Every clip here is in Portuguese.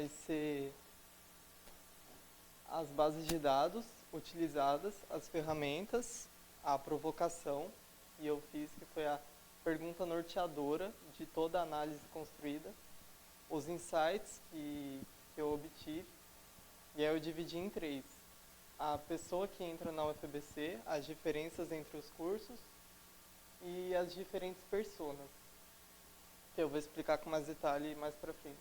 vai ser as bases de dados utilizadas, as ferramentas, a provocação, e eu fiz que foi a pergunta norteadora de toda a análise construída, os insights que eu obtive, e aí eu dividi em três. A pessoa que entra na UFABC, as diferenças entre os cursos e as diferentes personas, que eu vou explicar com mais detalhe mais para frente.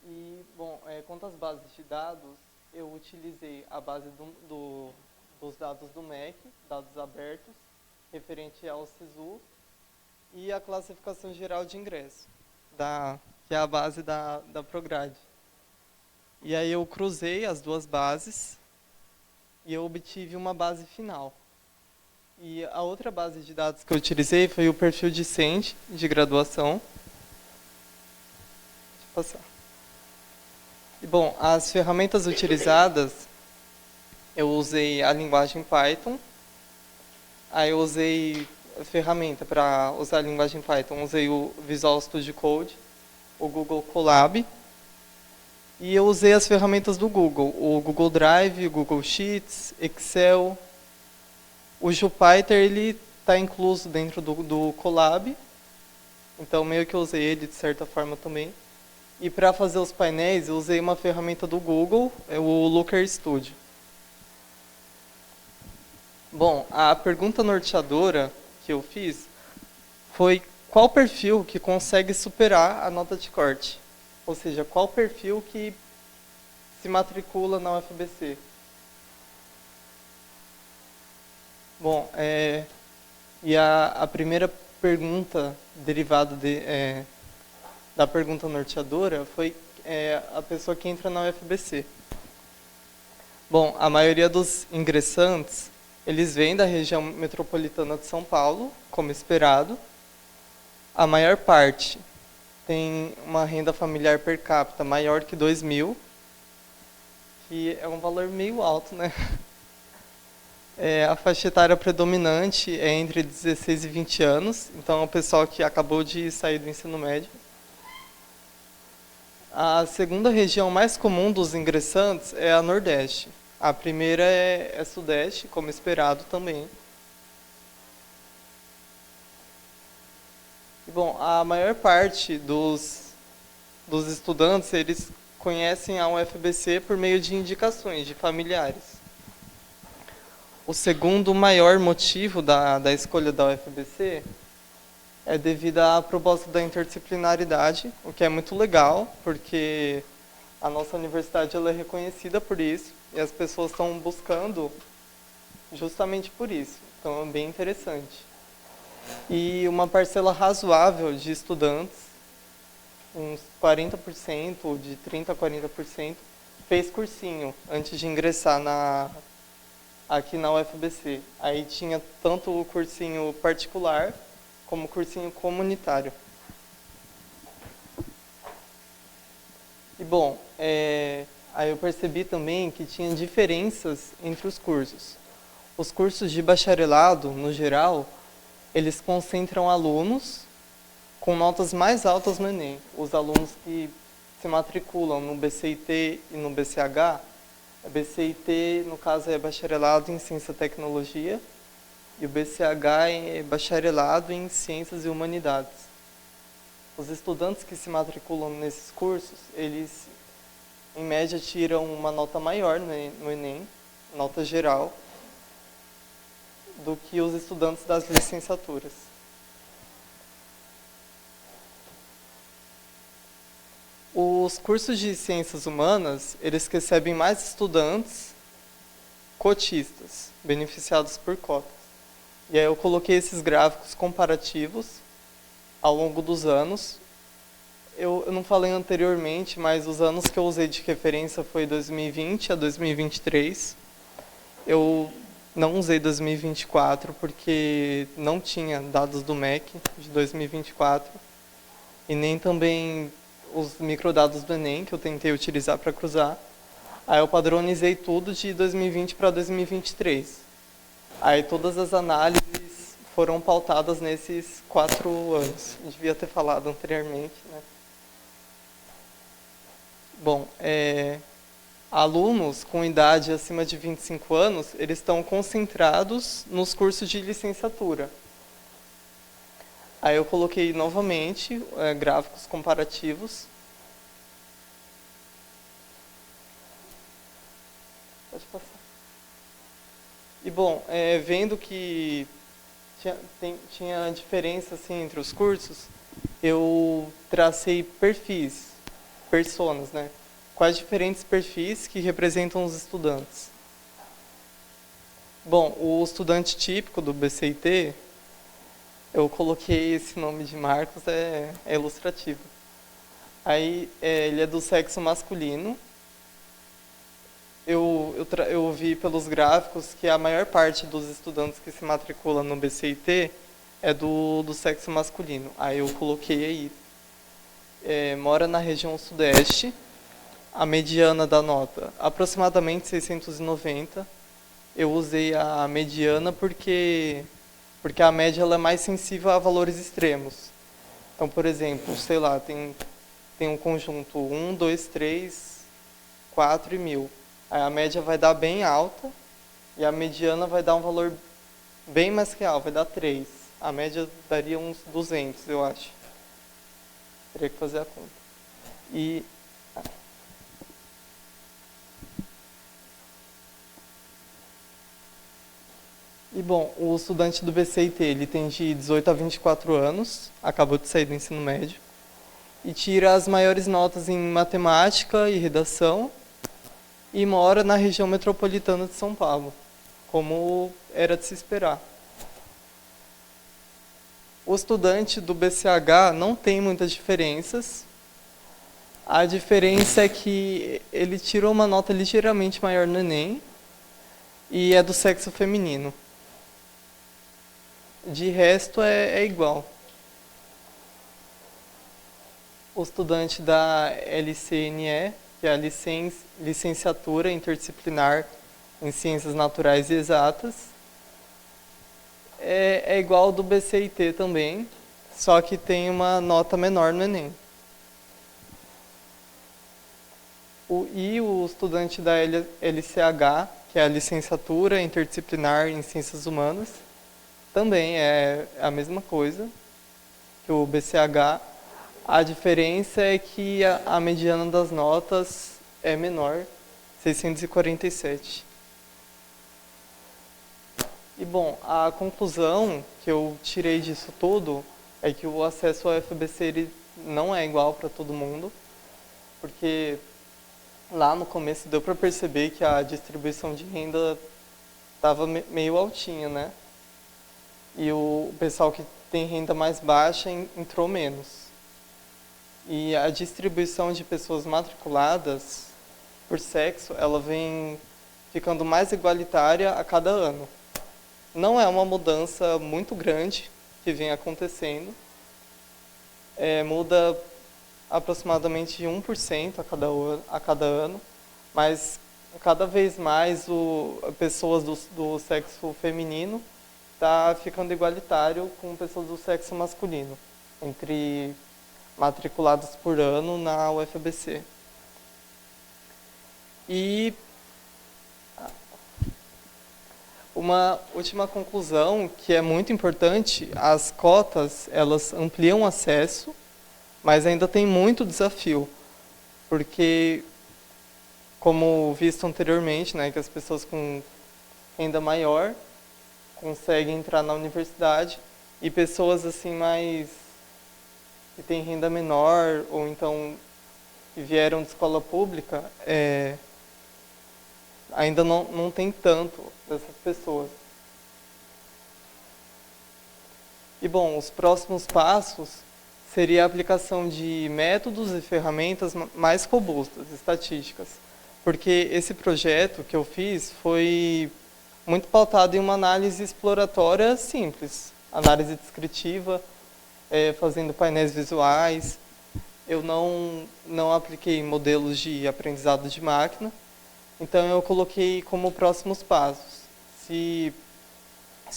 E, bom, quanto às bases de dados, eu utilizei a base dos dados do MEC, dados abertos, referente ao SISU, e a classificação geral de ingresso, que é a base da Prograde. E aí eu cruzei as duas bases e eu obtive uma base final. E a outra base de dados que eu utilizei foi o perfil discente de graduação. Deixa eu passar. E, bom, as ferramentas utilizadas, eu usei a linguagem Python. Aí eu usei a ferramenta para usar a linguagem Python. Usei o Visual Studio Code, o Google Colab. E eu usei as ferramentas do Google, o Google Drive, o Google Sheets, Excel. O Jupyter, ele está incluso dentro do Colab, então meio que eu usei ele de certa forma também. E para fazer os painéis, eu usei uma ferramenta do Google, o Looker Studio. Bom, a pergunta norteadora que eu fiz foi qual perfil que consegue superar a nota de corte? Ou seja, qual perfil que se matricula na UFABC? Bom, e a primeira pergunta derivada da pergunta norteadora foi a pessoa que entra na UFABC. Bom, a maioria dos ingressantes, eles vêm da região metropolitana de São Paulo, como esperado. A maior parte tem uma renda familiar per capita maior que 2.000, que é um valor meio alto, né? A faixa etária predominante é entre 16 e 20 anos, então é o pessoal que acabou de sair do ensino médio. A segunda região mais comum dos ingressantes é a Nordeste. A primeira é Sudeste, como esperado também. E, bom, a maior parte dos estudantes, eles conhecem a UFABC por meio de indicações de familiares. O segundo maior motivo da escolha da UFABC é devido à proposta da interdisciplinaridade, o que é muito legal, porque a nossa universidade ela é reconhecida por isso, e as pessoas estão buscando justamente por isso. Então é bem interessante. E uma parcela razoável de estudantes, uns 40%, de 30% a 40%, fez cursinho antes de ingressar aqui na UFABC. Aí tinha tanto o cursinho particular como o cursinho comunitário. E, bom, aí eu percebi também que tinha diferenças entre os cursos. Os cursos de bacharelado, no geral, eles concentram alunos com notas mais altas no Enem. Os alunos que se matriculam no BCIT e no BCH, a BCIT, no caso, é bacharelado em Ciência e Tecnologia, e o BCH é bacharelado em Ciências e Humanidades. Os estudantes que se matriculam nesses cursos, eles, em média, tiram uma nota maior no Enem, nota geral, do que os estudantes das licenciaturas. Os cursos de Ciências Humanas, eles recebem mais estudantes cotistas, beneficiados por cotas. E aí eu coloquei esses gráficos comparativos ao longo dos anos. Eu não falei anteriormente, mas os anos que eu usei de referência foi 2020 a 2023. Eu não usei 2024 porque não tinha dados do MEC de 2024 e nem também os microdados do Enem que eu tentei utilizar para cruzar. Aí eu padronizei tudo de 2020 para 2023. Aí todas as análises foram pautadas nesses 4 anos. Eu devia ter falado anteriormente, né? Bom, alunos com idade acima de 25 anos, eles estão concentrados nos cursos de licenciatura. Aí eu coloquei novamente gráficos comparativos. Pode passar. E bom, vendo que tinha diferença assim, entre os cursos, eu tracei perfis, personas, né? Quais diferentes perfis que representam os estudantes. Bom, o estudante típico do BCIT, eu coloquei esse nome de Marcos, é ilustrativo. Aí ele é do sexo masculino. Eu vi pelos gráficos que a maior parte dos estudantes que se matriculam no BCIT é do sexo masculino. Aí eu coloquei aí. Mora na região sudeste. A mediana da nota, aproximadamente 690. Eu usei a mediana porque a média ela é mais sensível a valores extremos. Então, por exemplo, sei lá, tem um conjunto 1, 2, 3, 4 e 1000. Aí a média vai dar bem alta e a mediana vai dar um valor bem mais real, vai dar 3. A média daria uns 200, eu acho. Teria que fazer a conta. E bom, o estudante do BCIT, ele tem de 18 a 24 anos, acabou de sair do ensino médio, e tira as maiores notas em matemática e redação, e mora na região metropolitana de São Paulo, como era de se esperar. O estudante do BCH não tem muitas diferenças. A diferença é que ele tirou uma nota ligeiramente maior no Enem e é do sexo feminino. De resto é igual. O estudante da LCNE, que é a Licenciatura Interdisciplinar em Ciências Naturais e Exatas, é igual ao do BCIT também, só que tem uma nota menor no Enem. E o estudante da LCH, que é a Licenciatura Interdisciplinar em Ciências Humanas, também é a mesma coisa que o BCH. A diferença é que a mediana das notas é menor, 647. E bom, a conclusão que eu tirei disso tudo é que o acesso ao FBC ele não é igual para todo mundo, porque lá no começo deu para perceber que a distribuição de renda estava meio altinha, né? E o pessoal que tem renda mais baixa entrou menos. E a distribuição de pessoas matriculadas por sexo, ela vem ficando mais igualitária a cada ano. Não é uma mudança muito grande que vem acontecendo. Muda aproximadamente 1% a cada ano, mas cada vez mais pessoas do sexo feminino está ficando igualitário com pessoas do sexo masculino, entre matriculados por ano na UFBC. E uma última conclusão, que é muito importante, as cotas, elas ampliam o acesso, mas ainda tem muito desafio, porque, como visto anteriormente, né, que as pessoas com renda maior conseguem entrar na universidade e pessoas assim mais que têm renda menor ou então que vieram de escola pública ainda não tem tanto dessas pessoas. E bom, os próximos passos seria a aplicação de métodos e ferramentas mais robustas, estatísticas, porque esse projeto que eu fiz foi muito pautado em uma análise exploratória simples, análise descritiva, fazendo painéis visuais. Eu não apliquei modelos de aprendizado de máquina, então eu coloquei como próximos passos. Se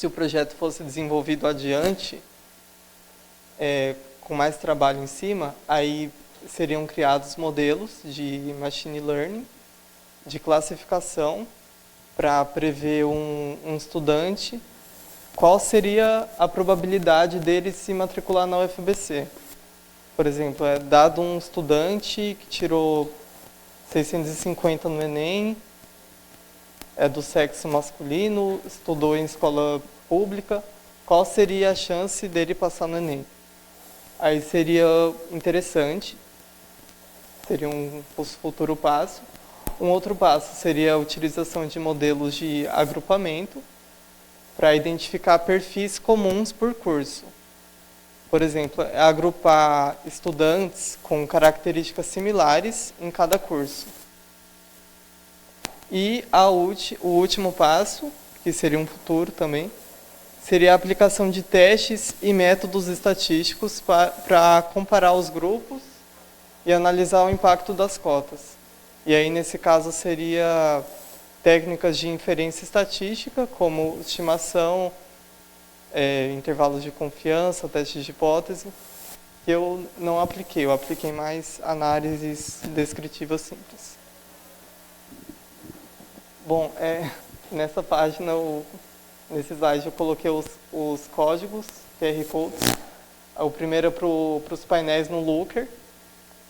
o projeto fosse desenvolvido adiante, com mais trabalho em cima, aí seriam criados modelos de machine learning, de classificação, para prever um estudante, qual seria a probabilidade dele se matricular na UFBC. Por exemplo, dado um estudante que tirou 650 no Enem, é do sexo masculino, estudou em escola pública, qual seria a chance dele passar no Enem? Aí seria interessante, seria um futuro passo. Um outro passo seria a utilização de modelos de agrupamento para identificar perfis comuns por curso. Por exemplo, agrupar estudantes com características similares em cada curso. E o último passo, que seria um futuro também, seria a aplicação de testes e métodos estatísticos para comparar os grupos e analisar o impacto das cotas. E aí, nesse caso, seria técnicas de inferência estatística, como estimação, intervalos de confiança, testes de hipótese, que eu não apliquei, eu apliquei mais análises descritivas simples. Bom, nessa página, nesse slide, eu coloquei os códigos, QR Codes. O primeiro é para os painéis no Looker.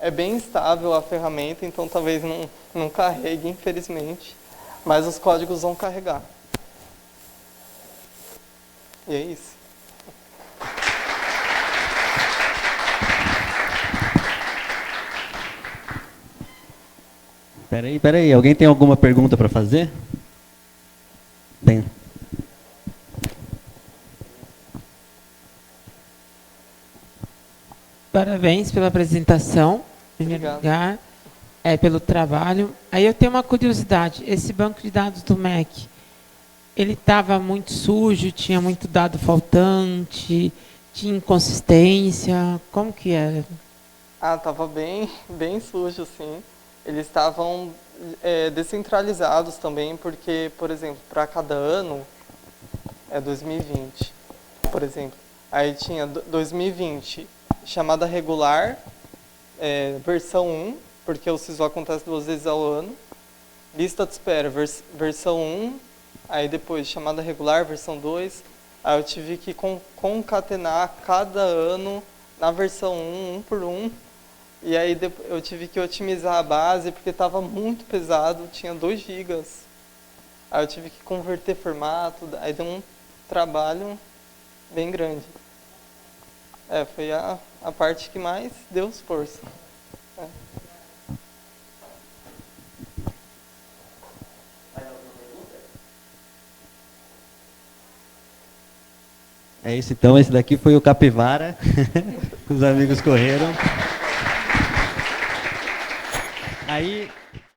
É bem estável a ferramenta, então talvez não carregue, infelizmente, mas os códigos vão carregar. E é isso. Peraí. Alguém tem alguma pergunta para fazer? Tem. Parabéns pela apresentação, em primeiro lugar, pelo trabalho. Aí eu tenho uma curiosidade, esse banco de dados do MEC, ele estava muito sujo, tinha muito dado faltante, tinha inconsistência, como que era? Estava bem sujo, sim. Eles estavam descentralizados também, porque, por exemplo, para cada ano, 2020, por exemplo, aí tinha 2020, chamada regular, versão 1, porque o SISU acontece 2 vezes ao ano. Lista de espera, versão 1, aí depois chamada regular, versão 2. Aí eu tive que concatenar cada ano na versão 1, um por um. E aí eu tive que otimizar a base, porque estava muito pesado, tinha 2 GB. Aí eu tive que converter formato, aí deu um trabalho bem grande. Foi a parte que mais deu esforço. É isso, então. Esse daqui foi o Capivara. Os amigos correram. Aí